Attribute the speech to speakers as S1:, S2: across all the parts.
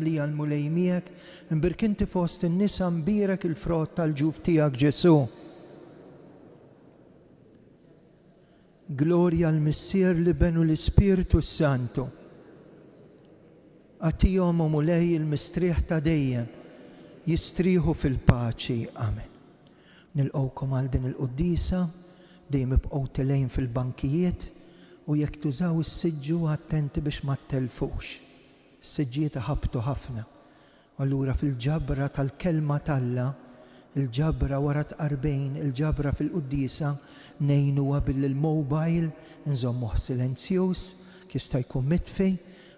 S1: mlija l-mulejmijek, imbirk inti fost in-nisa mbirek il-frott tal-ġuf tiegħek Ġesu. Glorja l-Missier li benu l-Ispiritu Santu. Għatijom u mulej il-mistrieħ ta' dejjem, jistrieħu fil-paċi. Amen. Nilqawkom għal din il-quddisa, dejjem ibqgħu tilejn fil-bankijiet u jekk tużaw is-siġġu attenti biex ma ttelfux. Is-siġġiet ħabtu ħafna. Allura fil-ġabra tal-kelma talla, il-ġabra wara tqarbejn, il-ġabra fil-quddisa nejnuha bil-mobile, nżommuh silenzjuż, jista' jkun mitfi,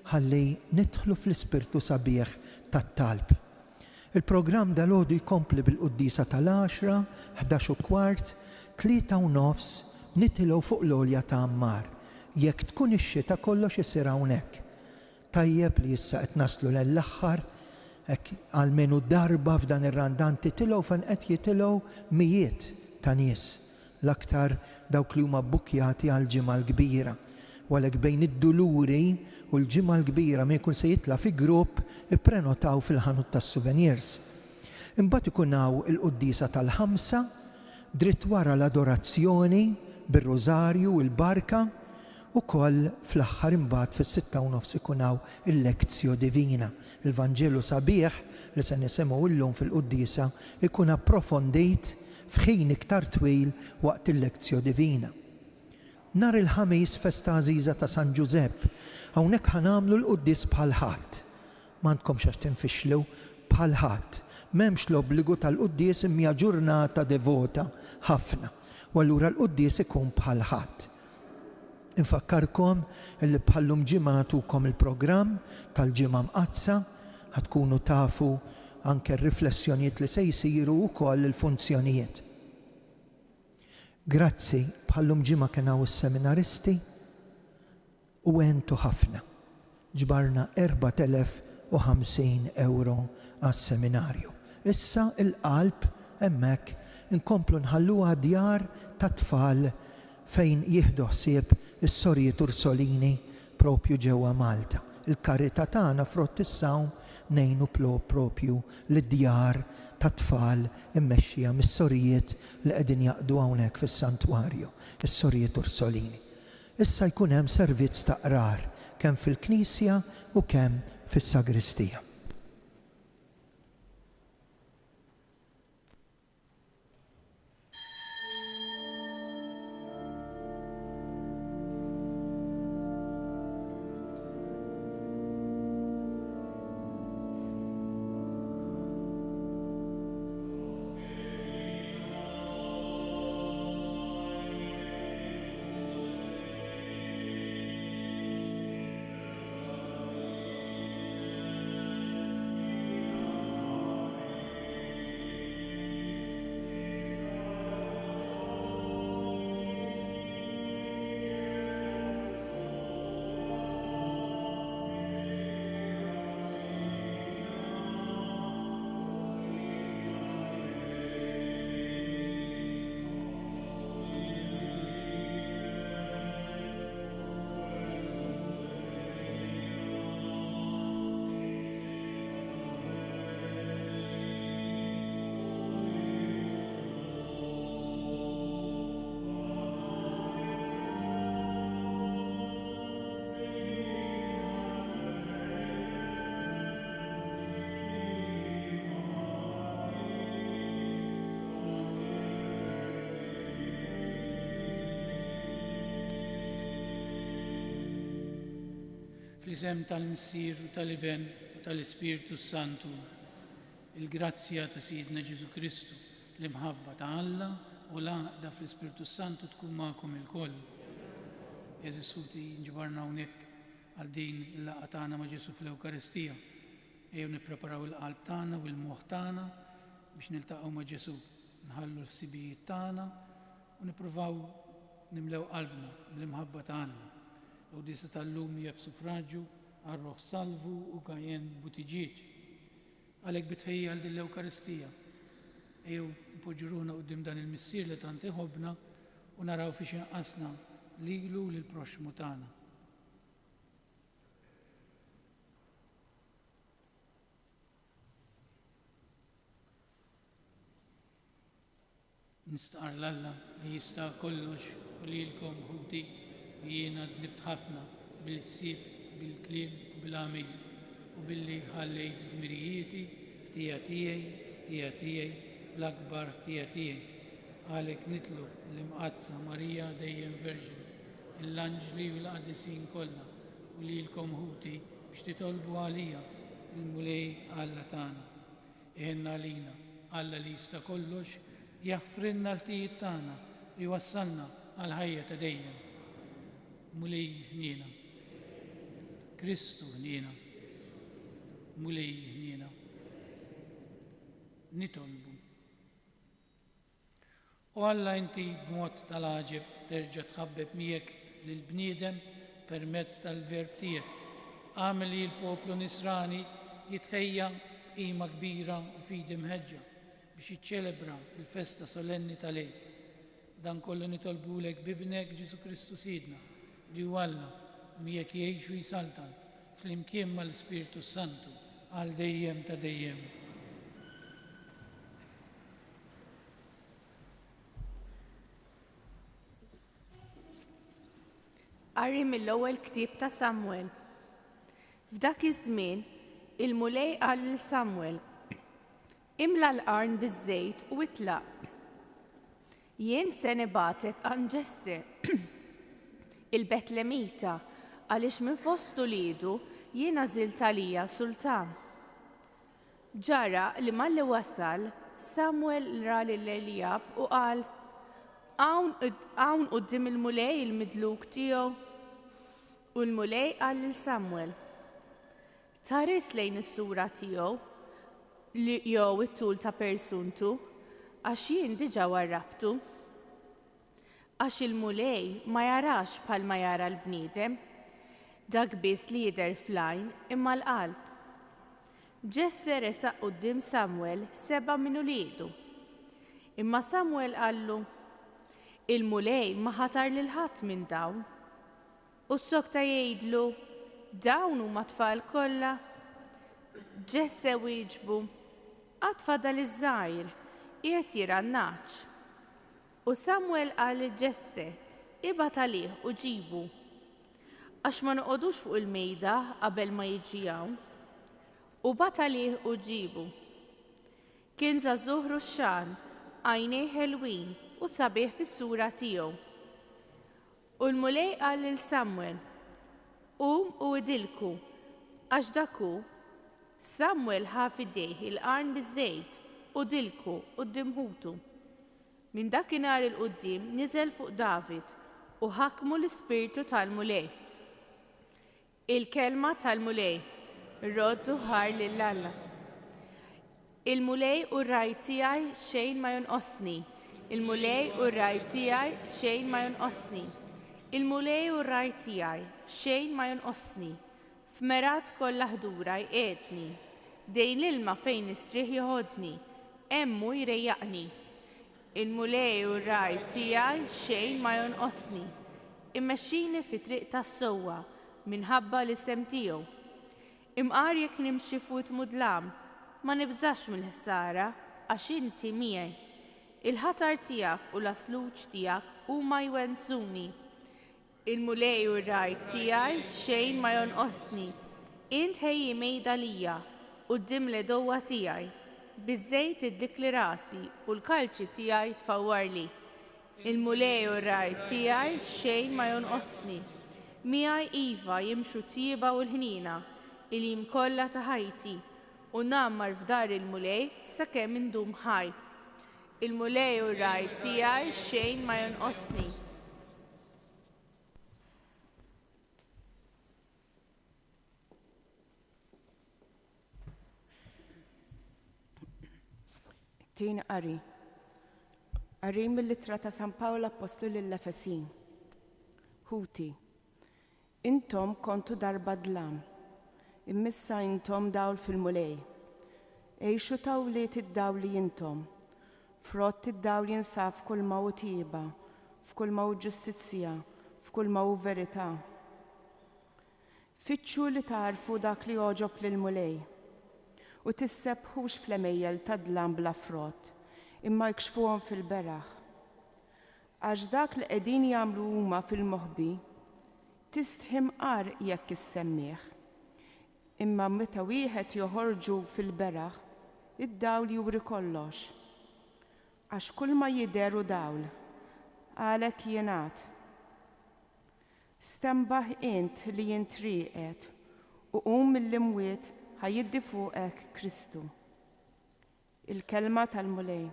S1: ħalli nidħlu fl-ispirtu sabiħ tat-talb. Il-programm dal-għodu jkompli bil-quddisa tal-10, 11:15, 3:30 nitilgħu fuq l-olja ta' Ammar. Jekk tkun ix-xita kollox isir hawnhekk. Tajjeb li issa qed naslu l-aħħar, għalmenu darba f'dan ir-randan titilgħu fejn qed jitilgħu mijiet ta' nies. L-aktar dawk li huma bbukjati għall-ġimgħa l-kbira. Walek bejn id-duluri u l-ġimgħa l-kbira ma jkun se jitla' fi grupp ipprenotaw fil-ħanut tas-souvenirs. Imbagħad ikun hawn il-quddisa tal-5 dritt wara l-adorazzjoni bir-rużarju u l-barka ukoll fl-aħħar imbagħad fis-6:30 ikun hawn il-lezzjo divina. Il-Vanġelu sabiħ li se nisimgħu llum fil-quddisa ikun approfondit f'ħin iktar twil waqt il-lezzjo divina. Nhar il-ħamis festa għażiża ta' San Giuseppe, hawnhekk ħanamlu l-quddis bħal ħadd. M'għandkomx għax tinfixlu bħal ħadd. M'hemmx l-obbligu tal-quddis imma ġurnata devota ħafna. U allura l-quddis ikun bħal ħadd. Infakkarkom illi bħallum ġimgħa nagħtukom il-programm tal-ġimgħa mqazza, ħadkunu tafu anke r-riflessjonijiet li se jsiru wkoll il-funzjonijiet. Grazzi, bħallum ġimgħa kien hawn is-seminaristi u għentu ħafna. Ġbarna 4,050 euro għas-seminarju. Issa il-qalb hemmhekk inkomplu nħalluha djar ta' tfal fejn jieħdu ħsieb is-Sorjiet Ursolini propju ġewwa Malta. Il-karità tagħna frott is-sawm nejnu propju lid-djar ta' tfal immexxija mis-Sorjiet li qegħdin jaqdu hawnhekk fis-santwarju, is-Sorjiet Ursolini. Issa jkun hemm servizz ta' qrar kemm fil-Knisja u kemm fis-Sagristija.
S2: Fl-isem tal-Missier u tal-Iben u tal-Ispiritu Santu, il-grazzja ta' Sidna Ġesu Kristu, l-imħabba ta' Alla u l-għaqda fl-Ispiritu Santu tkun magħkom il-koll. Jeżisuti nġbarna hawnhekk għal din il-laqgħa tagħna ma' Ġesu fl-Ewkaristija. Ejjew nippreparaw il-qalb tagħna u l-moħħ tagħna biex niltaqgħu ma' Ġesu, nħallu l-ħsibijiet tagħna u nippruvaw nimlew qalbna bl-imħabba ta' Alla. L-quddisa tal-lum hija b'suffraġġju għar-Roħ Salvu u Gajen Butiġieġ. Għalhekk bitħejja għal din l-Ewkaristija. Ejjew npoġġu ruħna quddiem dan il-missier li tant iħobbna u naraw fiex inqasna lilu lill-proxmu tagħna. nistaqar l-Alla li jista' kollox u lilkom ħuti li jiena dnibt ħafna bil-ssib, bil-kliem u bil-għamil u billi ħallejt dmirijieti ħtija tiegħi bl-akbar ħtija tiegħi. Għalhekk nitlob l-imqazza Marija dejjem Verġin, l-anġli u l-qaddisin kollha u lilkom ħuti biex titolbu għalija il-mulej Alla tagħna. Iħenna għalina Alla li jista' kollox jaħfrinna l-tijiet tagħna li wassalna għal ħajja ta' dejjem. Mulej ħniena, Kristu ħniena, mulej ħniena. Nitolbu. U Alla inti b'mod tal-għaġeb terġa' tħabbeb miegħek lill-bniedem permezz tal-verb tiegħek. Għamel li l-poplu Nisrani jitħejja b'qima kbira u fidi mħeġġa biex jiċċelebra il-festa solenni tal-Eid. Dan kollu nitolbulek bibnek Ġesu Kristu Sidna li hu Alla miegħek jgħix u jsaltan flimkien mal-Ispirtu Santu għal dejjem ta' dejjem.
S3: Qari mill-ewwel ktieb ta' Samwel. F'dak iż-żmien il-mulej qal lil Samwel: imla l-qarn biż-żejt u itlaq. Jien se nibatek għand Ġesse il-Betlemita għaliex minn fost uliedu jien għażilt għalija sultan. Ġara li malli wasal Samwel ra lil Elijab u qal: hawn quddiem il-mulej il-midluk tiegħu. U l-mulej qal lil Samwel: taris lejn is-sura tiegħu jew it-tul ta' persuntu għax jien diġà warrabtu. Għax il-mulej ma jarax bħalma jara l-bniedem, dak biss li jidher fl-għajn imma l-qalb. Ġesse resaq quddiem Samwel 7 minn uliedu. Imma Samwel qallu: il-mulej ma ħatar lil ħadd minn dawn. U s-sokta jgħidlu: dawn huma tfal kollha. Ġesse wieġbu: għad fadal iż-żgħir qiegħed jirannaċ. U Samwel qal li Ġesse: ibgħat għalih u ġibu, għax ma noqogħdux fuq il-mejda qabel ma jiġi hawn. U bagħat għalih u ġibu. Kien żagħżugħ ruxxan, għajnejh ħelwin u sabiħ fis-sura tiegħu. U l-mulej qal lil Samwel: qum u idilku, għax dak hu. Samwel ħa f'idejh il-qarn biż-żejt u dilku quddiem ħutu. Minn dakinhar il-quddiem niżel fuq David u ħakmu l-ispirtu tal-mulej. Il-kelma tal-mulej roddu ħar lil Alla. Il-mulej u r-rajt tiegħi xejn ma jonqosni. Il-mulej u r-rajt tiegħi xejn ma jonqosni. Il-mulej u r-rajt tiegħi xejn ma jonqosni. F'merat kollha ħdura jqiegħdni. Dejn l-ilma fejn nistrieħ joħodni, hemmu jrejjaqni. Il-mulej u r-rajt tiegħi xejn ma jonqosni. Immexxini fi triq tas-sewwa minħabba l-isem tiegħu. Imqar jekk nimxi fuq mudlam, ma nibżax mill-ħsara għax inti miegħi. Il-ħatar tiegħek u l-asluġ tiegħek huma jwensuni. Il-mulej u r-rajt tiegħi xejn ma jonqosni. Int ħejji mejda lija quddiem l-għedowwa tiegħi. Biż-żejt iddikli rasi u l-kalċi tiegħi tfawwarli. Il-mulej u r-rajt tiegħi xejn ma jonqosni. Miegħi iva jimxu tjieba u l-ħnina il-jiem kollha ta' ħajti u nammar f'dar il-mulej sakemm indum ħaj. Il-mulej u r-rajt tiegħi xejn ma jonqosni.
S4: Tieni qari. Qari mill-ittra ta' San Pawla Apostlu lill-Efesin. Ħuti, intom kontu darba dlam, immissa intom dawl fil-mulej. Ejxu tawliet id-dawli intom, frott id-dawl jinsab f'kull ma' u tieba, f'kull ma' u ġustizzja, f'kull ma' u verità. Fitxu li tarfu dak li joġob lill-mulej u tissebħux fl-emejjel ta' dlam bla frott, imma jkxfuhom fil-beraħ. għax dak li qegħdin jagħmlu huma fil-moħbi tistħim qar jekk issemmih. Imma meta wieħed joħorġu fil-beraħ, id-dawl juri kollox. Għax kull ma jidher hu dawl, għalhekk jingħad. Stembaħ int li jintriqet u qum mill-imwiet ħajiddi fuqek Kristu. Il-kelma tal-mulej.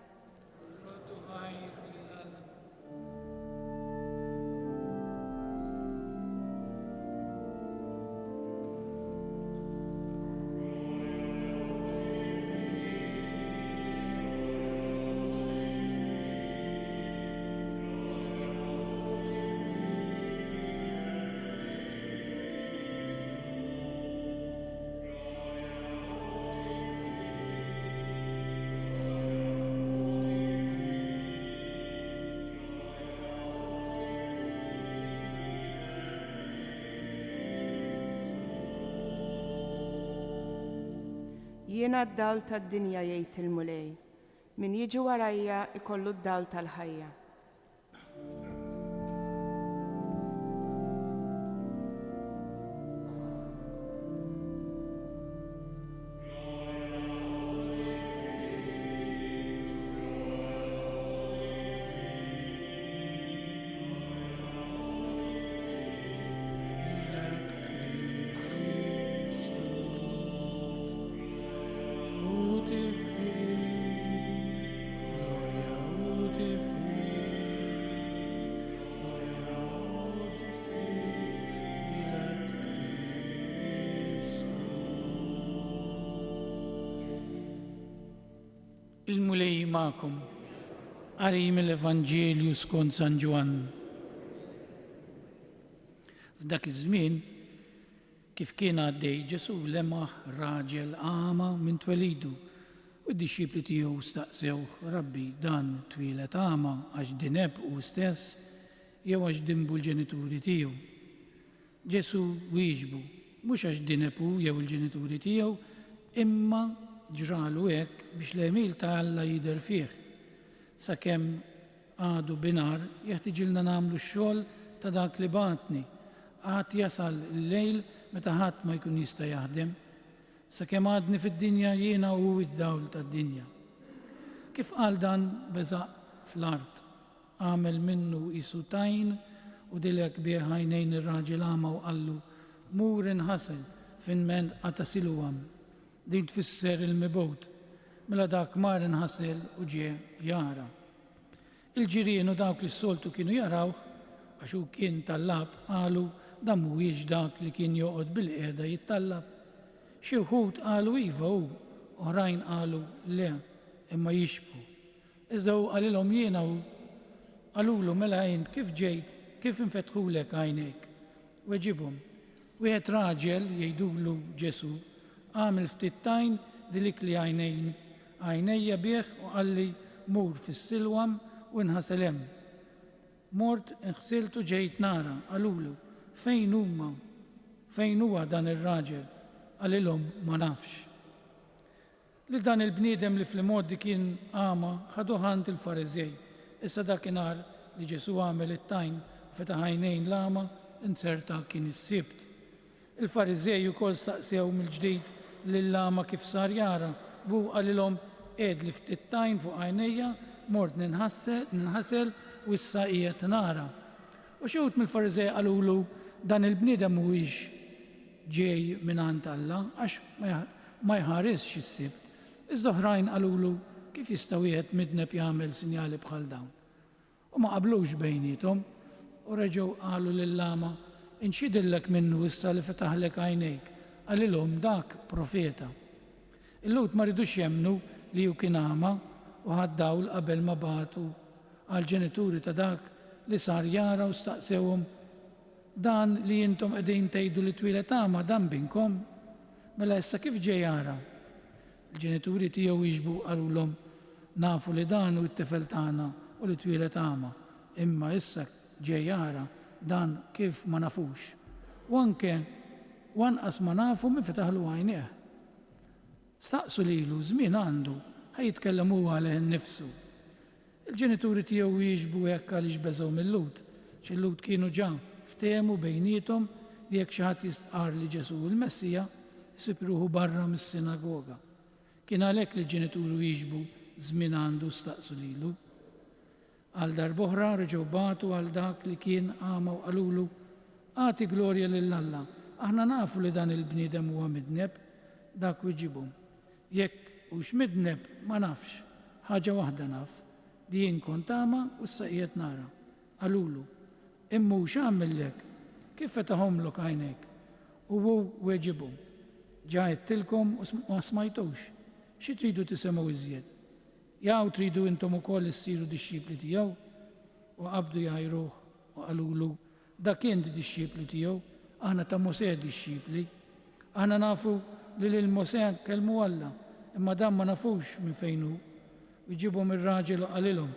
S4: Jiena d-dawl tad-dinja jgħid il-mulej, min jiġi warajja ikollu d-dawl tal-ħajja.
S2: Il-mulej ma'kom, qari mill-Evanġelju skont San Ġwan. F'dak iż-żmien, kif kien għaddej Ġesu lemaħ raġel għama minn twelidu u d-dixxipli tiegħu staqsewh, Rabbi, dan twilet għama għax dineb hu stess jew għax dimbu l-ġenituri tiegħu. Ġesu wieġbu, mhux għax dineb hu jew il-ġenituri tiegħu, imma ġralu hekk biex l-emil ta' Alla jidher fih. Sakemm għadu binar jeħtieġilna nagħmlu x-xogħol ta' dak li batni. Għad jasal il-lejl meta ħadd ma jkun jista' jaħdem. Sakemm għadni fid-dinja jiena hu id-dawl tad-dinja. Kif qal dan beżaq fl-art, għamel minnu qisu tajn u dilek bih għajnejn ir-raġel għama u qallu mur inħasel fin-ment qata siluhom. Din tfisser il-mibgħut, mela dak mar inħassel u ġie jara. Il-ġirien u dawk li s-soltu kienu jarawh, għax hu kien tallab qalu dan mhuwiex dak li kien joqgħod bil-qiegħda jittallab. Xi wħud qalu iva hu, oħrajn qalu le, imma jixbhu. Iżda hu qalilhom jiena hu, qalulu mela int kif ġejt, kif infetħulek għajnejk. Weġibhom, wieħed raġel jgħidulu Ġesu għamil ftit tajn dilik li għajnejja bih u għalli mur fis-silwam u nħasel hemm. Mort inħsiltu ġejt nara, għalulu, fejn huma, fejn huwa dan ir-raġel, għalilhom ma nafx. Li dan il-bniedem li fl-modi kien għama ħadu ħant il-Fariżej, issa dakinhar li Ġesu għamel it-tajn fetaħ għajnejn l-għama inserta kien is-sibt. Il-Fariżej ukoll staqsew mill-ġdid lill-għama kif sar jara, bu għalilhom li ftit tajn fuq għajnejja, mort ninħasel u issa qiegħed nara. U xi wħud mill-Fariżej qalulu dan il-bniedem mhuwiex ġej mingħand Alla għax ma jħaresx is-sibt. Iżda oħrajn qalulu kif jista' wieħed midneb jagħmel sinjali bħal dawn. U ma qablux bejniethom u reġgħu qalu lill-għama inxidillek minnu issa li fetaħlek għajnejk, għalilhom dak profeta. Il-Lut ma ridux jemmnu li hu kien għama u ħaddawl qabel ma batu għal ġenituri ta' dak li sar jara u staqsewhom dan li intom qegħdin tgħidu li twilet għama dan binkom, mela issa kif ġej jara? Il-ġenituri tiegħu jiġbu qalulhom nafu li dan hu t-tifel tagħna u li twilet għama, imma issa ġej jara dan kif ma nafux. U anke wanqas ma nafu min fetaħlu għajnejh. Staqsu lilu żmien għandu ħajitkellem huwa għalih innifsu. Il-ġenituri tiegħu jiġbu hekk għaliex beżgħu mill-Lut. X'il-Lut kienu ġa ftehmu bejniethom li jekk xi ħadd jistqar li Ġesu l-Messija, jsibruħu barra mis-sinagoga. Kien għalhekk li l-ġenituri jiġbu żmien għandu staqsu lilu. Għal darb'oħra reġgħu bagħtu għal dak li kien għama u qalulu għati glorja lill-Alla. Aħna nafu li dan il-bniedem huwa midneb, dak wiġibhom. Jekk hux midneb ma nafx, ħaġa waħda naf, li jien kont għama u issa qiegħed nara. Qalulu, imma hux għamillek, kif fetahomlok għajnejk? U hu weġibhom. Ġa għedtilkom u ma smajtux. Xi tridu tisemgħu iżjed? Jew tridu intom ukoll issiru dixxipli tiegħu? U qabdu jgħajruh u qalulu, dak kien dixxipli tiegħu, aħna ta' Mosè dixxipli. Aħna nafu li lil Mosè kellmu Alla, imma dan ma nafux minn fejn hu. Iġibhom ir-raġel u qalilhom,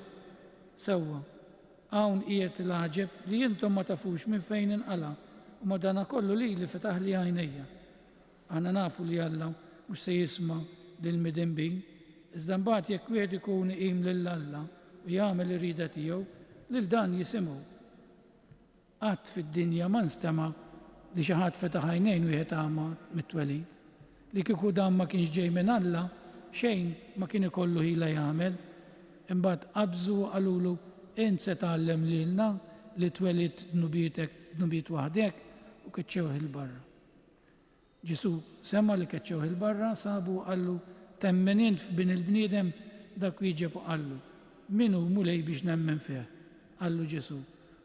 S2: sewwa, hawn qiegħed il-ħaġeb li intom ma tafux minn fejn inqala u madana kollu li fetaħ li għajnejja. Aħna nafu li Alla mhux se jisma' lil midinbin, iżda mbagħad jekk wieħed ikun iqim lil Alla u jagħmel ir-rieda tiegħu, lil dan jisimgħu. Qatt fid-dinja ma nstema' li xi ħadd fetaħ għajnejn wieħed għama mit-twelid, li kieku dan ma kienx ġej minn Alla, xejn ma kien ikollu ħila jagħmel. Imbagħad qabżu qalulu int se tgħallem lilna li twelid dnubiet waħdek u keċċewh il-barra. Ġesu semma li keċċewh il-barra, sabu qallu temmen int f'bin il-bniedem, dak wieġeb u qallu min hu mulej biex nemmen fih. Qallu Ġesu,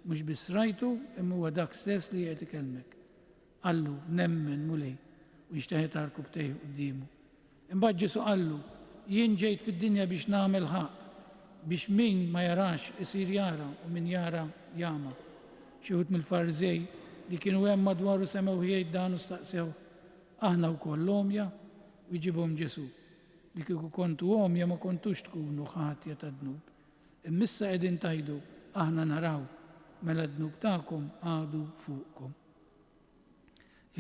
S2: mhux biss rajtu imma huwa dak stess li qed ikellmek. Qallu nemmen mulej u jixteħet arkub tejh qudiemu. Imbagħad Ġesu qallu, jien ġejt fid-dinja biex nagħmel ħaq, biex min ma jarax isir jara u min jara jama. Xi wħud mill-Farzej li kienu hemm madwaru semgħu jgħid dan u staqsew, aħna wkoll omja, u jġibhom Ġesu. Li kieku kontu omja ma kontux tkunu ħatja ta' dnub. Immissa qegħdin tajdu, aħna naraw, mela d-dnub tagħkom għadu fuqkom.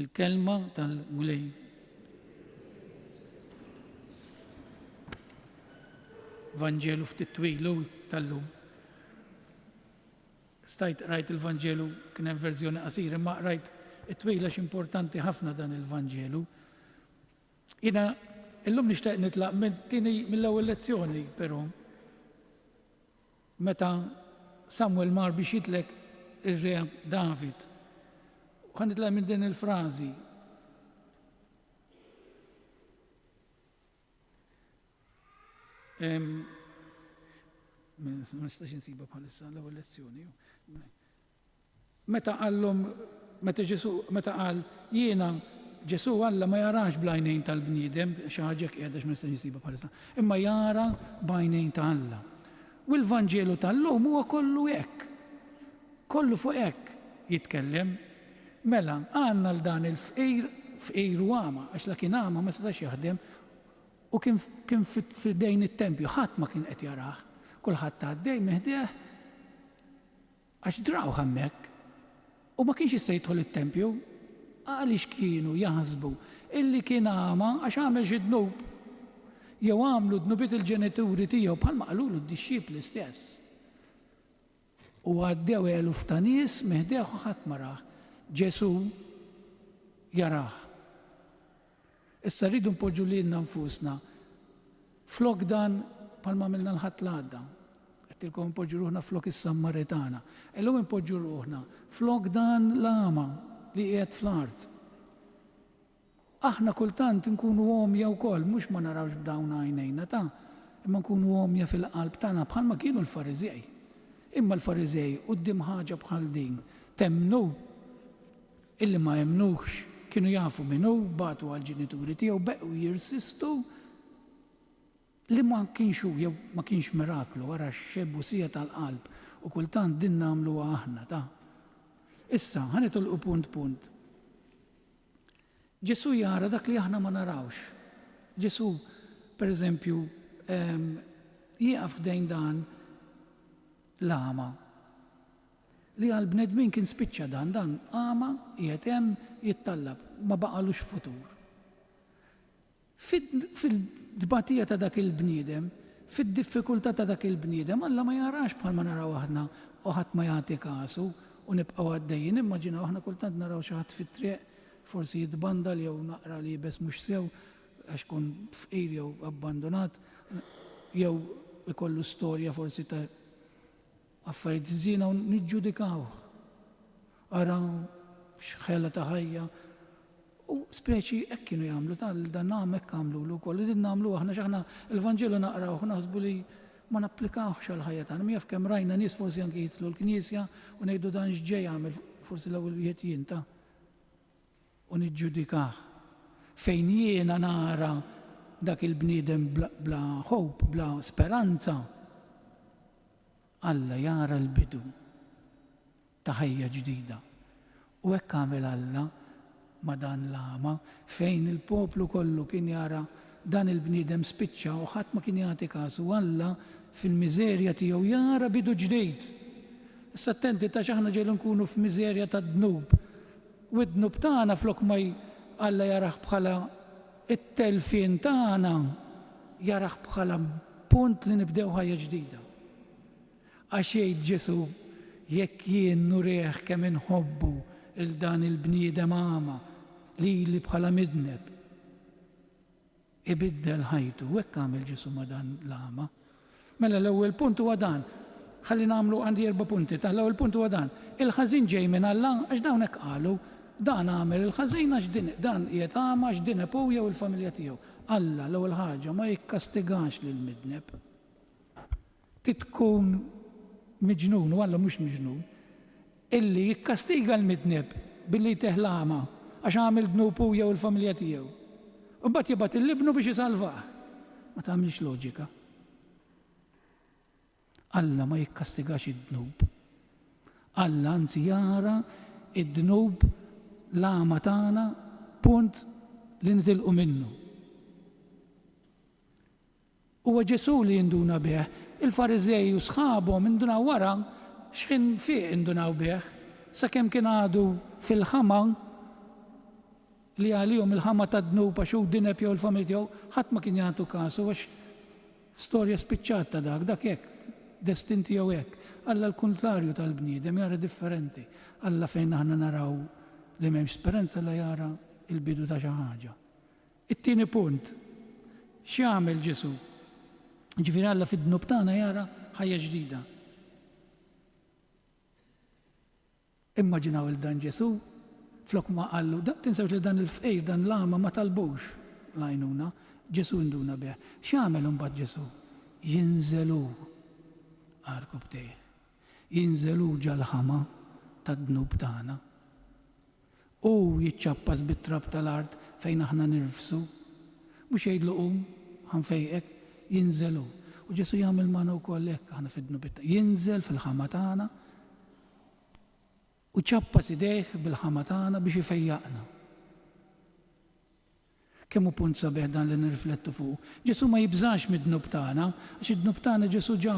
S2: Il-kelma tal-mulej. Vanġelu ftit twilu tal-lum. Stajt rajt il-Vanġelu, kien hemm verżjoni qasira, ma rajt it-twila x'importanti ħafna dan il-Vanġelu. Jiena illum nixtieq nitlaq mill-ewwel lezzjoni, però meta Samuel mar biex jitlek ir-re David. Ħan nitlaq minn din il-frażi. Ma nistax insiba bħalissa l-ewwel lezzjoni. Meta qallhom meta qal jiena Ġesu Alla ma jarax bl-għajnejn tal-bniedem, xi ħaġa qiegħda ma nistax insiba bħalissa, imma jara b'għajnejn ta' Alla. U l-Vanġelu tal-lum huwa kollu hekk. Kollu fuq hekk jitkellem. Mela għandna l-dan il-fqir u għama, għax la kien għama ma setax jaħdem. U kien f'dejn it-tempju, ħadd ma kien qed jarah, kulħadd għaddej meħdeh għax draw hemmhekk. U ma kienx jista' jidħol it-tempju għaliex kienu jaħsbu illi kien għama għax għamel xi dnub. Jew għamlu dnubiet il-ġenituri tiegħu bħalma qalulu d-dixxipli stess. U għaddew eluf ta' nies meħdeh u ħadd ma rah. Ġesu jarah. Issa rridu npoġġu lilna nfusna. Flok dan bħalma għamilna l-ħadd l-għadda. Qedtilkom npoġġu ruħna flok is-Sammaritana. Illum npoġġu ruħna flok dan l-għama li qiegħed fl-art. Aħna kultant nkunu għomja wkoll, mhux ma narawx b'dawn għajnejna ta', imma nkunu għomja fil-qalb tagħna bħalma kienu l-Fariżej. Imma l-Fariżej quddiem ħaġa bħal din temnu illi ma jemnux, kienu jafu minnu, batu għal-ġenituri tiegħu beqgħu jirsistu li ma kienx jew ma kienx miraklu wara x-xebbu sija tal-qalb u kultant din nagħmluha aħna ta'. Issa ħanitolqu punt. Ġesu jara dak li aħna ma narawx. Ġesu, pereżempju, jieqaf f'dejn dan l-għama. Li għal-bnedmin kien spiċċa dan għama qiegħed hemm jittallab, ma baqalux futur. Fil-dbatija ta' dak il-bniedem, fid-diffikultà ta' dak il-bniedem, Alla ma jarax bħal ma naraw aħna u ħadd ma jagħti kasu u nibqgħu għaddejjin. Immaġinaw aħna kultant naraw xi ħadd fit-triq forsi jitbandal jew naqra li jibes mhux sew għax kun fqir jew abbandonat, jew ikollu storja forsi ta' affarijiet żiena u niġġudikaw. Ara x'ħela ta' ħajja. U speċi hekk kienu jagħmlu dan hekk għamlu wkoll. Din nagħmlu aħna x'aħna l-Vanġelu naqraw u naħsbu li ma napplikawx għal ħajja tagħna. Mija f'kemm rajna nies forsi anke jitlu l-Knisja u ngħidu dan x'ġej jagħmel forsi l-ewwel wieħed jien ta' u niġġudikah. Fejn jiena nara dak il-bniedem bla hope, bla speranza, Alla jara l-bidu ta' ħajja ġdida. U hekk għamel Alla ma dan l-ama fejn il-poplu kollu kien jara dan il-bniedem spiċċa u ħadd ma kien jagħti kasu. Alla fil-miżerja tiegħu jara bidu ġdid. Issa attenti ta' x'aħna ġejlu nkunu f'miżerja ta' dnub. U d-dnub tagħna flok ma Alla jaraħ bħala it-telfien tagħna, jaraħ bħala punt li nibdew ħajja ġdida. Għax jgħid Ġesu jekk jien nurih kemm inħobbu il-dan il-bniedem ama li bħala midneb ibiddel ħajtu. Hekk għamel Ġesu ma dan l-ama. Mela l-ewwel punt huwa dan. Ħalli nagħmlu għandi 4 punti. L-ewwel punt huwa dan. Il-ħażin ġej minn Alla għax dawn hekk qalu. Dan għamel il-ħażin għax dan qiegħed għama għax din hu jew il-familja tiegħu. Alla l-ewwel ħaġa ma jikkastigax lil midneb. Titkun miġnun u Alla mhux miġnun. Illi jikkastiga l-midneb billi teħlama għax għamil dnub hu jew il-familja tiegħu. U mbagħad jibgħat il-libnu biex isalvah. Ma tagħmilx loġika. Alla ma jikkastigax id-dnub. Alla anzi jara id-dnub l-għama tagħna punt li nitilqu minnu. Huwa Ġesu li jinduna bih. Il-Fariżej u sħabhom indunaw wara x'ħin fih indunaw bih. Sakemm kien għadu fil-ħama li għalihom il-ħama ta' dnub għax hu dineb jew il-familja tiegħu ħadd ma kien jagħtu kasu għax storja spiċċata dak hekk, destin tiegħu hekk. Alla l-kontrarju tal-bniedem jara differenti. Alla fejn aħna naraw li m'hemmx speranza la jara il-bidu ta' xi ħaġa. It-tieni punt, x'jagħmel Ġesu? Ġifieri Alla fid-dnub tagħna jara ħajja ġdida. Immaġinaw il-dan Ġesu, flok ma qallu, tinsewx li dan il-fqejr, dan l-għama ma talbux l-għajnuna, Ġesu induna bih. X'jagħmel imbagħad Ġesu? Jinżelu għarkub tiegħi. Jinżelu ġal-ħama tad-dnub tagħna. U jiċċappas bit-trab tal-art fejn aħna nirfsu. Mhux jgħidlu ħanfejqek, jinżelu. U Ġesu jagħmel magħna wkoll hekk aħna fid-dnub tagħna. Jinżel fil-ħama tagħna u ċappas idejh bil-ħama tagħna biex ifejjaqna. Kemm hu punt sabiħ dan li nirriflettu fuq. Ġesu ma jibżax mid-dnub tagħna, għax id-dnub tagħna Ġesu ġa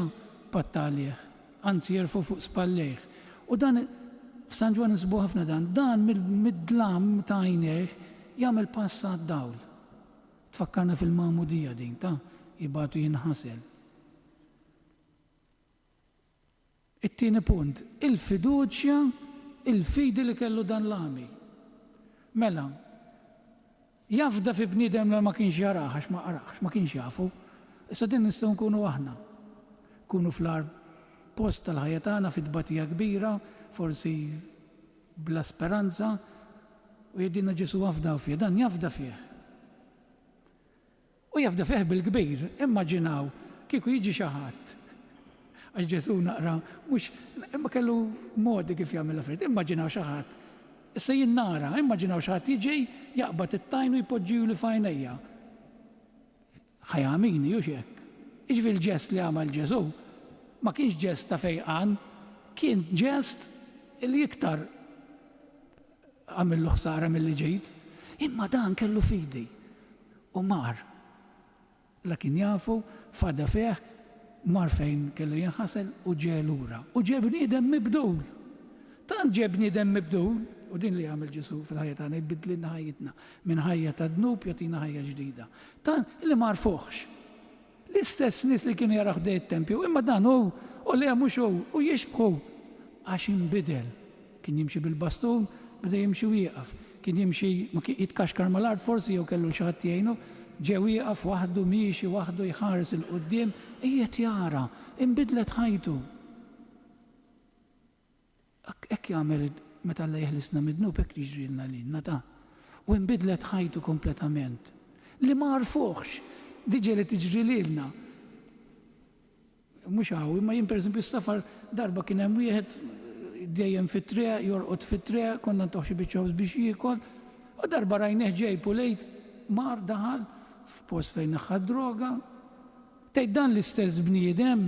S2: pattalih, anzi jerfu fuq spallejh. U dan f'San Ġwan nisbu ħafna dan mid-dlam ta' għajnejh jagħmel pass għad-dawl. Tfakkarna fil-Magħmudija din ta' jibgħatu jinħasel. It-tieni punt, il-fiduċja, il-fidi li kellu dan l-għami. Mela, jafda fi bniedem li ma kienx jaraħ, għax ma qarax, ma kienx jafu. Issa din nistgħu nkunu aħna. Kunu fl-ar post tal-ħajja tagħna fi tbatija kbira, forsi bla speranza, u jedina Ġesu jafda fih, dan jafda fih. U jafda fih bil-kbir, immaġinaw kieku jiġi xi ħadd. Għax Ġesu naqra, mhux imma kellu modi kif jagħmel affarijiet, immaġinaw xi ħadd. Issa jien nara, immaġinaw xi ħadd jiġi jaqbad it-tajn u jpoġġiju li f'għajnejja. Ħajamini u hekk. Iġvi l-ġest li għamel Ġesu ma kienx ġest ta' fejqan, kien ġest li iktar għamillu ħsara mill-li ġejt. Imma dan kellu fidi u mar. La kien jafu, fada feħ, mar fejn kellu jinħasel u ġe lura. U ġe bniedem mibdul. Tant ġe bniedem mibdul, u din li għamil Ġesu fil-ħajja tagħna jbidlilna ħajjitna minn ħajja ta' dnub jatina ħajja ġdida. Tant li mar fuħx, L-istess nis li kienu jaraw ħdej it-tempju, imma dan u le mhux u jixbħu għax inbidel. Kien jimxi bil-bastun, beda jimxi wieqaf. Kien jimxi jitkaxkar mal-art forsi jew kellu xi ħadd jgħinu, ġew wieqaf waħdu miexi waħdu jħares il-qudiem, qiegħed jara, inbidlet ħajtu. Hekk jagħmel meta Alla jeħlisna mid-dnub hekk jiġrilna lilna ta' u inbidlet ħajtu kompletament. Li ma rfuħx, diġa li tiġri lilna. Mhux hawn, imma jien pereżempju s-safar darba kien hemm wieħed dejjem fit-triq, jorqod fit-triq, konna ntoħxi biċċaws biex jiekol, u darba rajneh ġej pulejt mar daħal f'post fejn aħħad droga. Tgħid dan l-istess bniedem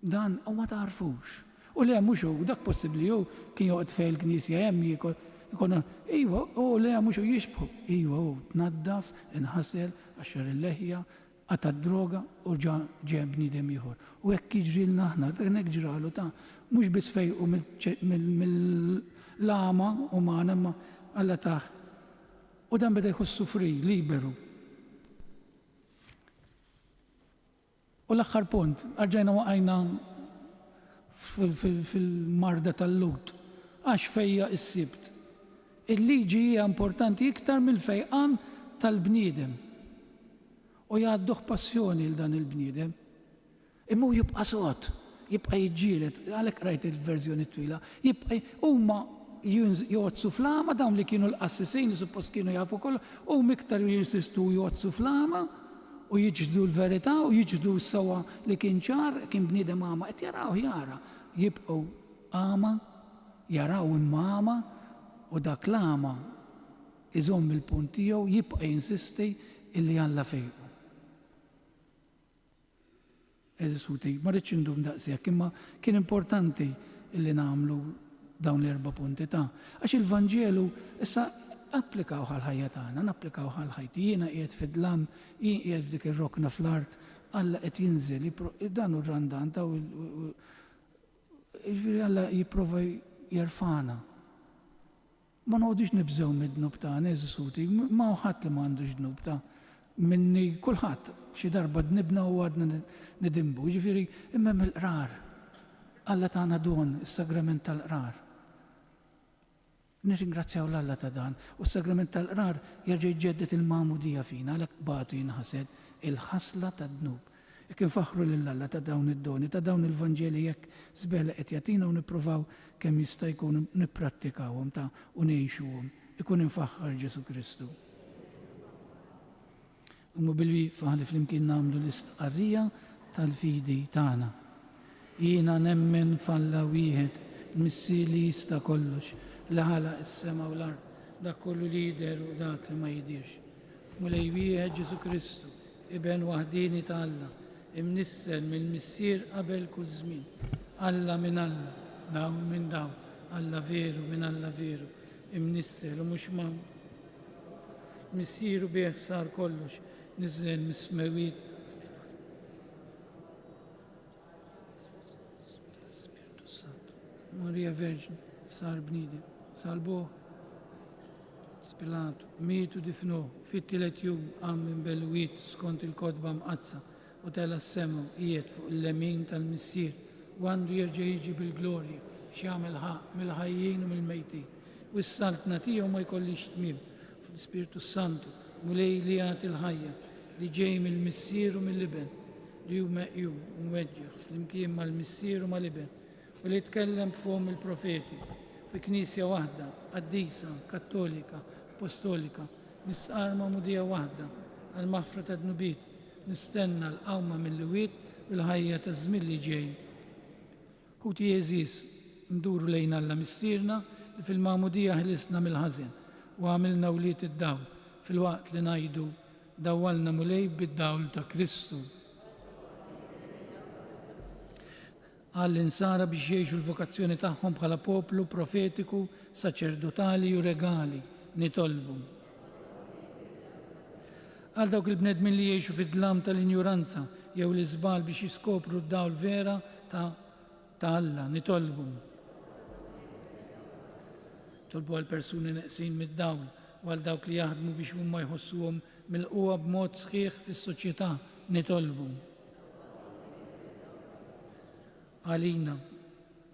S2: dan u ma tarfux. U le mhux hu, dak possibbli hu kien joqgħod fejn il-Knisja hemm jiekol. Ikonna, iwa, le mhux hu jixbħu. Iwa hu tnaddaf, inħassel, għaxxar il-leħja, għata droga u ġe bniedem ieħor. U hekk jiġrilna aħna, hekk ġralu ta' mhux biss fejqu mill-lama umana imma Alla taħ. U dan beda jħossu free, liberu. U l-aħħar punt, arġajna waqajna fil-marda tal-lut, għax fejja is-sibt. Il-liġi hija importanti iktar mill-fejqan tal-bniedem. U jgħadduh passjoni l dan il-bniedem. Imma jibqa' sod, jibqa' jiġġieled, għalhekk rajt il-verżjoni twila, jibqa' huma joqgħodsu flama dawn li kienu l-qassisin li suppost kienu jafu kollu, u miktar jinsistu joqgħodsu flama u jiġdu l-verità u jiġdu s-sawa li kien ċar, kien bniedem għama, qed jaraw jara, jibqgħu għama, jaraw imma u dak l-għama iżomm il-punt tiegħu jibqa' jinsisti illi Alla fejqu. Eżisuti, ma rridx indum daqshekk, imma kien importanti illi nagħmlu dawn l-4 punti ta' għax il-Vanġelu issa applikaw għal-ħajja tagħna, napplikaw għal-ħajti. Jiena qiegħed fid-dlam, jien qiegħed f'dik ir-rokna fl-art, Alla qed jinżel, dan hu randanta u Alla jipprova jerfana. Ma noqgħodux nibżgħu mid-dnub tagħna, eżisuti, ma ħadd li m'għandux dnub ta' minni kulħadd xi darba dnibna u għadna nidimbu, jiġifieri imma mill-qrar. Alla tagħna don, is-sagrament tal-qrar. Nirringrazzjaw l-Alla ta' dan. U s-sagrament tal-qrar jerġa' jġeddet il-magħmudija fina, għalhekk bagħtu jinħased il-ħasla tad-dnub. Jekk infaħru lill-Alla ta' dawn id-doni, ta' dawn il-Vanġeli jekk żbella qed jagħtina u nippruvaw kemm jista' jkun nipprattikawhom ta' u ngħixuhom. Ikun infaħħar Ġesu Kristu. Imma bil-wieqfa flimkien nagħmlu l-istqarrija tal-fidi tagħna. Jiena nemmen f'Alla wieħed, missi li jista' kollox, li ħalaq is-sema u l-ard, dak kollu li jidher u dak li ma jidirx. Mulej wieħed Ġesu Kristu, Iben waħdini ta' Alla, imnissel mill-missier qabel kull żmien. Alla minn Alla, dawn minn dawn, Alla veru minn Alla veru, imnissel u mhux ma' missieru bih sar kollox, niżel mis-smewid. Marija Verġin, sar bniedem, salbuh, spilatu, mietu difnuh, fit-tielet jum qam minn belwit skont il-kodba mqazza u tela s-sema qiegħed fuq il-lemin tal-missier u għandu jerġa' jiġi bil-glorja x'jagħmel ħaq mill-ħajjin u mill-mejtin. U s-saltna tiegħu ma jkollix tmiem fl-Ispiritu Santu mulej li jagħti l-ħajja li ġej mill-missier u mill-liben li hu meqjum u mweġġeħ flimkien mal-missier u mal-liben u li tkellem b'fhom il-profeti fi knisja waħda, qaddisa, kattolika, apostolika, nisqarma mudija waħda, għal-maħfra ta' dnubiet, nistenna l-qawma mill-wiet u l-ħajja ta' żmien li ġej. Kuti jeżis, nduru lejn Alla missierna li fil-magħmudija ħlisna mill-ħażen u għamilna wliet id-dawl fil-waqt li ngħidu dawwalna mulej bid-dawl ta' Kristu. Għall-insara biex jgħixu l-vokazzjoni tagħhom bħala poplu profetiku, saċerdotali u regali nitolbu. Għal dawk il-bnedmin li jgħixu fid-dlam tal-injuranza jew l-iżbal biex jiskopru d-dawl vera ta' Alla nitolbu. Tolbu għal persuni neqsin mid-dawl u għal dawk li jaħdmu biex huma jħossuhom mill-qwa b'mod sħiħ fis-soċjetà nitolbu għalina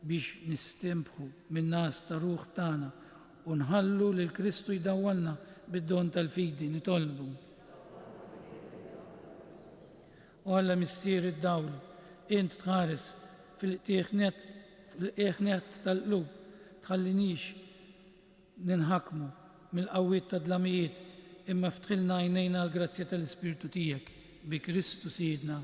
S2: biex nistempħu minn nas ta' ruħ tagħna u nħallu lil Kristu jdawwalna bid-don tal-fidi nitolbu. U Alla missier id-dawl, int tħares fil-eħnet tal-qlub, tħallinix ninħakmu mill-qawwiet ta' dlamijiet imma ftħilna għajnejna l-grazzja tal-Ispirtu tiegħek bi Kristu Sidna.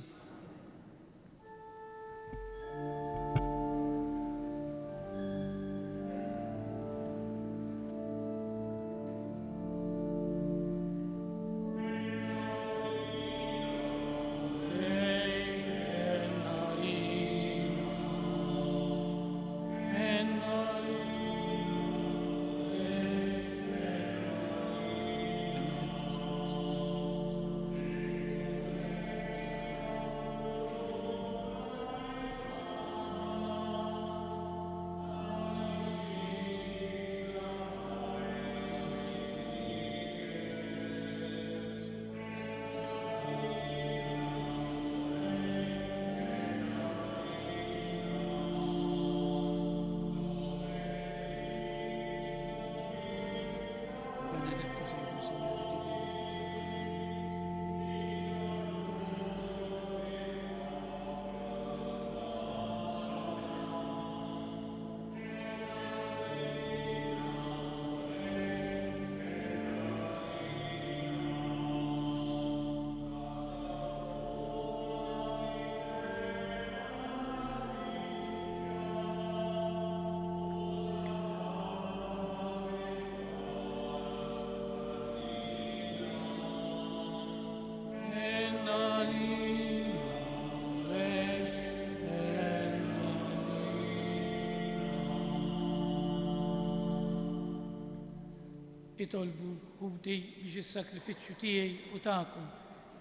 S2: Itolbu ħubdi biex is-sakrifiċċju tiegħi u tagħkom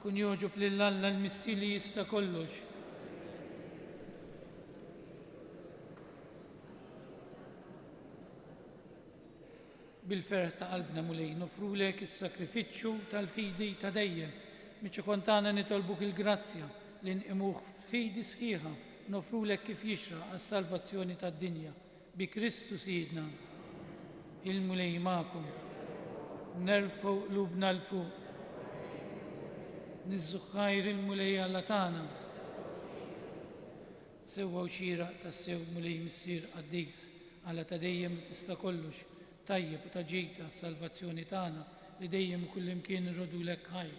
S2: kun joġob lil Alla l-Missi li jista' kollox. Bil-ferħ ta' qalbna mulej nofrulek is-sakrifiċċju tal-fidi ta' dejjem miċ kontana nitolbuk il-grazzja li nqimuh fidi sħiħa nofrulek kif jixra għas-salvazzjoni tad-dinja bi Kristu Sidna. Il-mulej magħkom nerfu qlubna l-fuq nizzuħħajr il-mulej Alla tagħna sewwa xira tas-sew mulej missier qaddis Alla ta' dejjem li tista' kollox tajjeb u taġġejta s-salvazzjoni tagħna li dejjem kullimkien irrodulek ħajr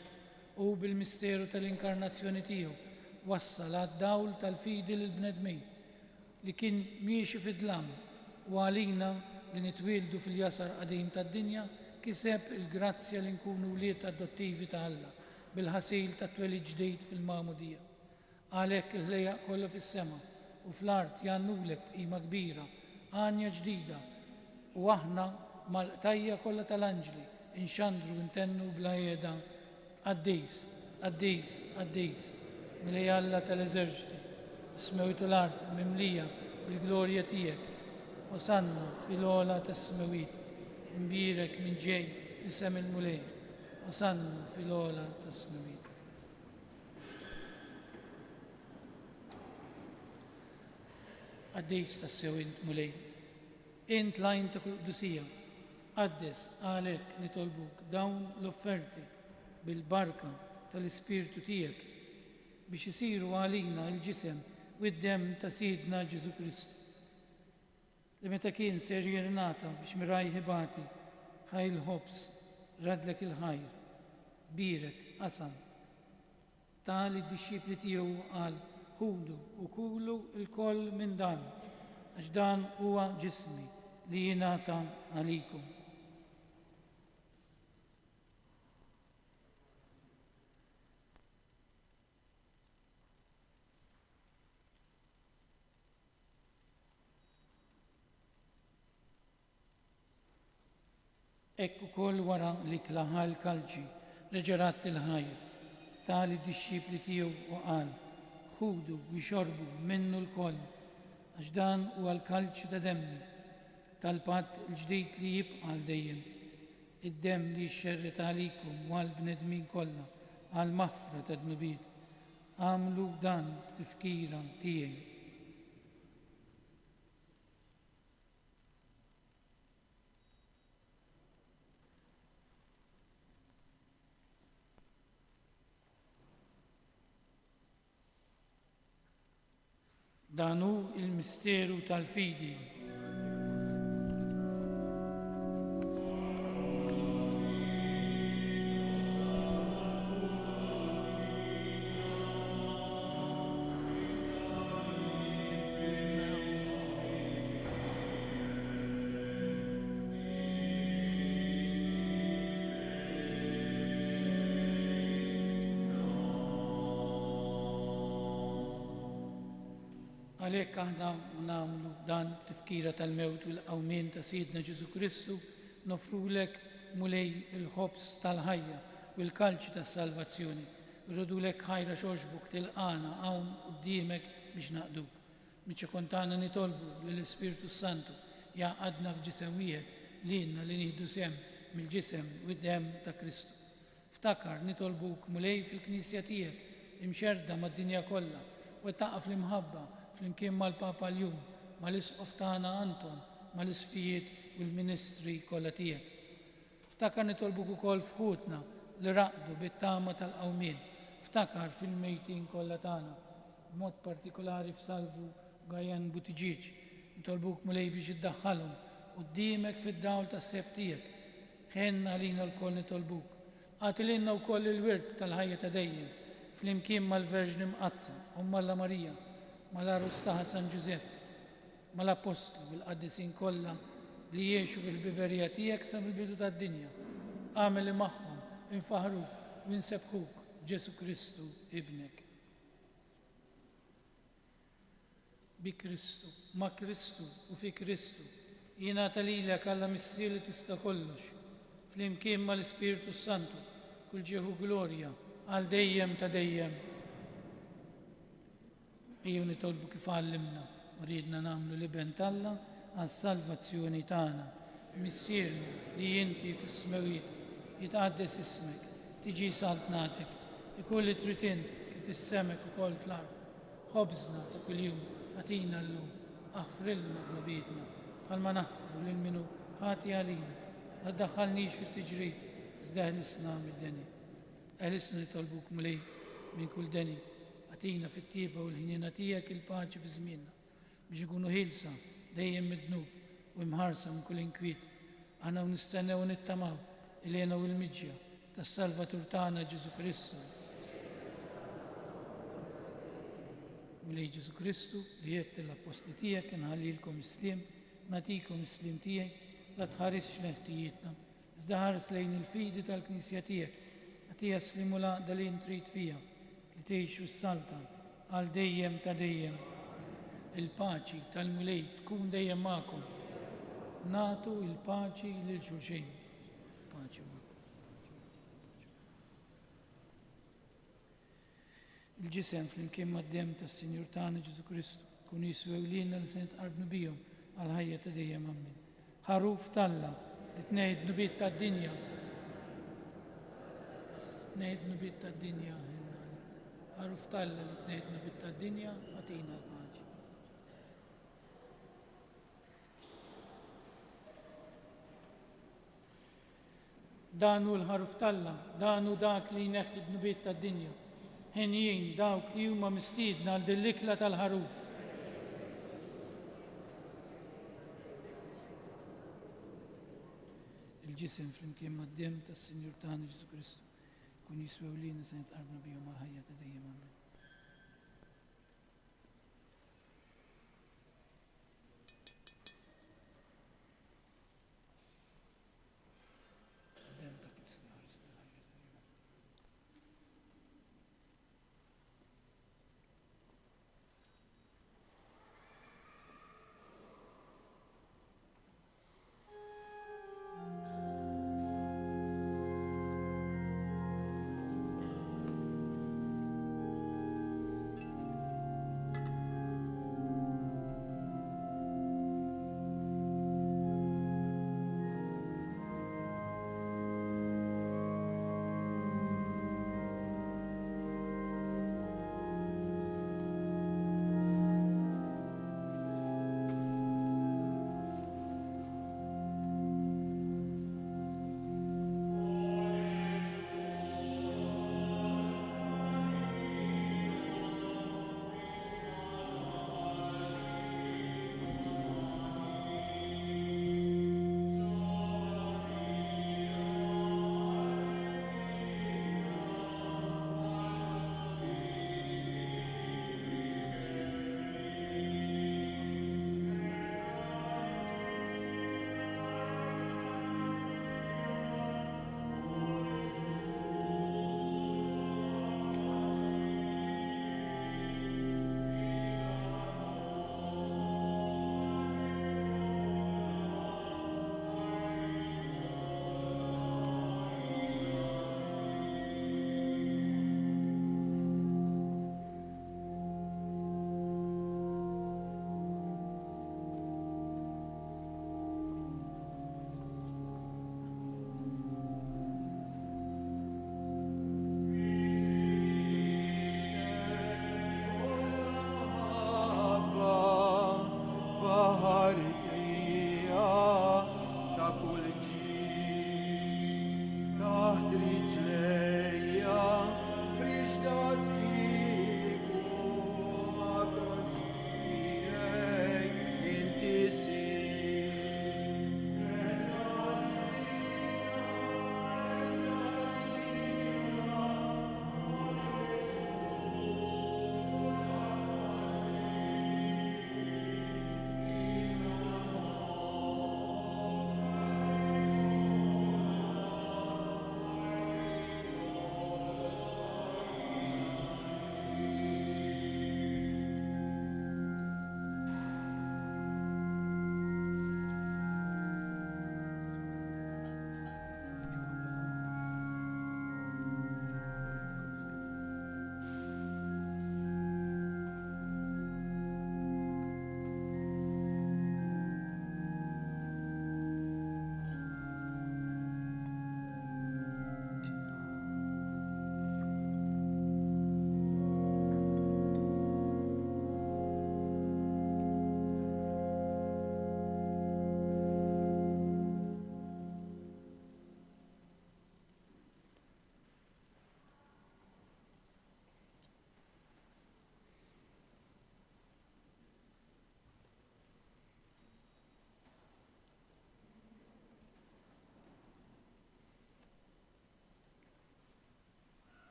S2: u bil-misteru tal-inkarnazzjoni tiegħu wassal għad-dawl tal-fidi lill-bnedmin li kien miexi fid-dlam u għalina li nitwieldu fil-jasar qadim tad-dinja kiseb il-grazzja li nkunu wlied adottivi ta' Alla bil-ħasil ta' twelid ġdejd fil-Magħmudija. Għalhekk il-ħlejjaq kollha fis-sema u fl-art jgħannulek b'qima kbira, għanja ġdida u aħna mal-qtajja kollha tal-anġli inxandru ntennu bla qiegħda Qaddis, Qaddis, Qaddis, milej Alla tal-eżerċiti, smewit l-art mimlija bil-glorja tiegħek, Osanna fil-ola tas-smewiet, imbirek minn ġej f'isem il-mulej, Osanna fil-ola tas-smewiet. Qaddis tas-sew int mulej, int lajn ta' Quddusija, qaddes għalhekk nitolbuk dawn l-offerti bil-barka tal-Ispirtu tiegħek biex isiru għalina l-ġisem u d-dem ta' Sidna Ġesu Kristu. Li meta kien ser jirnata biex mirajħi bati ħajl ħobs radlek il-ħajr, birek, qasam. Tali d-disċipli tiegħu qal ħudu u kulu il-koll minn dan, għax dan huwa ġismi li jingħata għalikom. Ekku kol wara li klaħa l-kalċi, reġerat il-ħajr, tali d-disċipli tiegħu u qal, ħudu u jxorbu minnu l-koll, għax dan u għal-kalċi ta' demmi, tal-patt il-ġdejt li jibqa' dejjem, id-dem li xxerret għalikum u għal-bnedmin kollha, għal-maħfra ta' dnubiet, għamlu dan tifkira tiegħi. Dan hu il-misteru tal-fidi. Għalhekk aħna nagħmlu dan tifkira tal-mewt u l-qawmien ta' Sidna Ġesu Kristu nofrulek mulej il-ħobs tal-ħajja u l-kalċi tas-salvazzjoni. Irrodulek ħajra xoxbuk tilqana hawn quddiemek biex naqduk. Miċċa kontana nitolbu lill-Ispirtu Santu jaqadna f'ġisem wieħed lilna li nieħdu sehem mill-ġisem u d-demm ta' Kristu. Ftakar nitolbuk mulej fil-Knisja tiegħek imxerda mad-dinja kollha u taqaf l-imħabba flimkien mal-Papa l-jum, mal-Isqof tagħna Anton, mal-isfijiet u l-ministri kollha tiegħek. Ftakar nitolbuk ukoll fħutna li raqdu bit-tama tal-qawmien. Ftakar fil-mejtin kollha tagħna, b'mod partikolari f'Salvu Gajan Butiġiġ. Nitolbuk mulej biex iddaħħalhom quddiemek fid-dawl tas-seb tiegħek. Ħenna lina l-koll nitolbuk. Għatililna wkoll il-wirt tal-ħajja ta' dejjem, flimkien mal-Verġni Mqazza, Alla Marija, mal-Arus taħa San Giuseppe, mal-Apostlu u l-qaddisin kollha li jiexu fil-biberija tiegħek sa mill-bidu tad-dinja. Għamel li magħhom infaħruk u nsebħuk Ġesu Kristu ibnek. Bi Kristu, ma' Kristu u fi Kristu, jingħata lilek Alla missier li tista' kollox, flimkien mal-Ispirtu Santu, kull ġieħu glorja għal dejjem ta' dejjem. Ejjew nitolbu kif għallimna u ridna nagħmlu liben Alla għas-salvazzjoni tagħna. Missierna li inti fis-smewiet jitqaddes ismek, tiġi saltnatek, ikun li trid int kif is-semek ukoll fl-ard. Ħobżna ta' kuljum għatina llum, aħfrilna b'nubitna bħalma naħfru lil minu ħati għalina. Ma ddaħħalniex fit-tiġrid, iżda ħlisna mid-deni. Ħlisna nitolbuk mulej minn kull deni. Għatina fit-tieba u l-ħinina tiegħek il-paċi fi żmienna biex ikunu ħilsa dejjem mid-dnub u mħarsa minn kull inkwiet. Aħna nistennew u nittamaw il-għena u l-miġja tas-Salvatur tagħna Ġesu Kristu. Mulej Ġesu Kristu li jgħid l-apostli tiegħek inħallilkom islim, nagħtikom islim tiegħi la tħarisx leħtijietna, iżda ħares lejn il-fidi tal-Knisja tiegħek, għatija slimu laqda li intrid fija, li tgħixu s-salta għal dejjem ta' dejjem. Il-paċi tal-mulej tkun dejjem magħkom. Nagħtu il-paċi lil xulxejn. Paċi magħkom. Il-ġisem flimkien mad-demm tas-Sinjur tagħna Ġesu Kristu kun jiswew lilna li se nitqarbu bihom għal ħajja ta' dejjem amin. Ħaruf Talla li tnejt nubiet tad-dinja. Tnejt nubiet tad-dinja. Ħaruf Talla li tnejt nubiet tad-dinja għatina l-paċi. Danu l-ħaruf Talla, danu dak li jneħħi nubiet tad-dinja. Ħenjin dawk li huma mistiedna għal dil-ikla tal-ħaruf. Il-ġisem flimkien mad-demm tas-Sinjur tagħna Ġesu Kristu kun jiswew lilna se nitqarbu bihom għal ħajja ta' dejjem amin.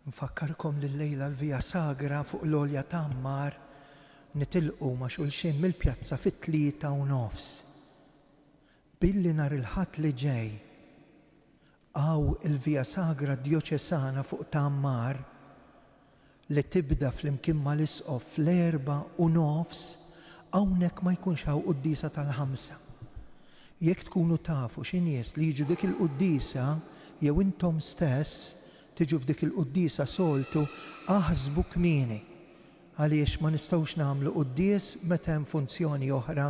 S1: Nfakkarkom l-lejla l-Via Sagra fuq l-Olja ta' Ammar nitilqu ma' xulxin mill-pjazza fit-3:30. Billi nhar il-ħadd li ġej għaw il-Via Sagra Djoċesana fuq ta' Ammar li tibda fl-imkien mal-isqof fl-4:30 hawnhekk ma jkunx hawn qudiesa tal-5. Jekk tkunu tafu xi nies li jiġu dik il-qudiesa jew intom stess tiġu f'dik il-qudiesa soltu aħsbu kmieni għaliex ma nistgħux nagħmlu qudies meta hemm funzjoni oħra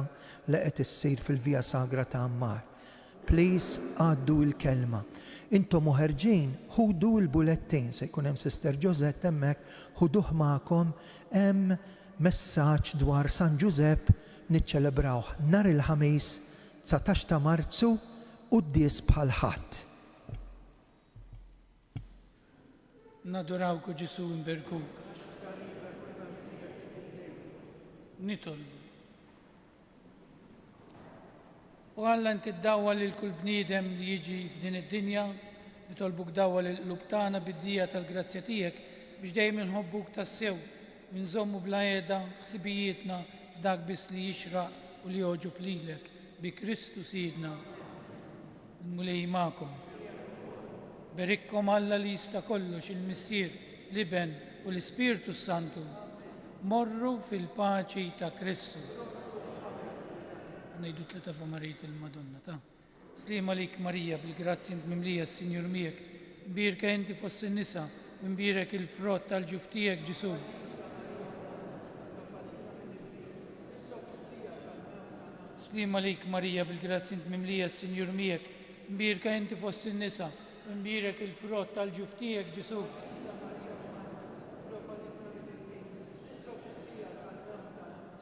S1: li qed issir fil-Via Sagra ta' Ammar. Please għaddu l-kelma. Intom ħerġin ħudu l-bulettin se jkun hemm Sister Ġosett hemmhekk, ħuduh magħkom hemm messaġġ dwar San Ġusepp niċċelebrawh nhar il-ħamis 19 ta' Marzu qudies bħal ħadd.
S2: Nadurawku Ġesu nberkuk. Nitolbu. U Alla inti ddawwa lil kull bniedem li jiġi f'din id-dinja, nitolbuk dawwa lil qlub tagħna bid-dija tal-grazzja tiegħek biex dejjem inħobbuk tassew u nżommu bla qiegħda ħsibijietna f'dak biss li jixraq u li joġob lilek bi Kristu Sidna. Mulej magħkom. Berikkom Alla li jista' kollox il-Missier, l-Iben u l-Ispirtu Santu. Morru fil-paċi ta' Kristu. Ngħidu tleta f'Amarijiet il-Madonna ta'. Slima lik Marija bil-grazzja int mimlija s-Sinjur miegħek, imbirka inti fost in-nisa u imbirek il-frott tal-ġuf tiegħek Ġesu. Slima lik Marija bil-grazzja int mimlija s-Sinjur miegħek, imbirka inti fost in-nisa u imbirek il-frott tal-ġuf tiegħek Ġesu.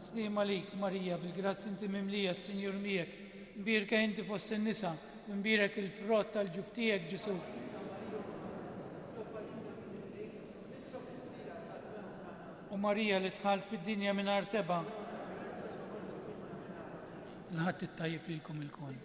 S2: Slima lik Marija bil-grazzja inti mimlija s-Sinjur miegħek, imbirka inti fost in-nisa u imbirek il-frott tal-ġuf tiegħek Ġesu. U Marija li dħalt fid-dinja mingħajr teba' l-ħadd ittajjeb lilkom il-kol.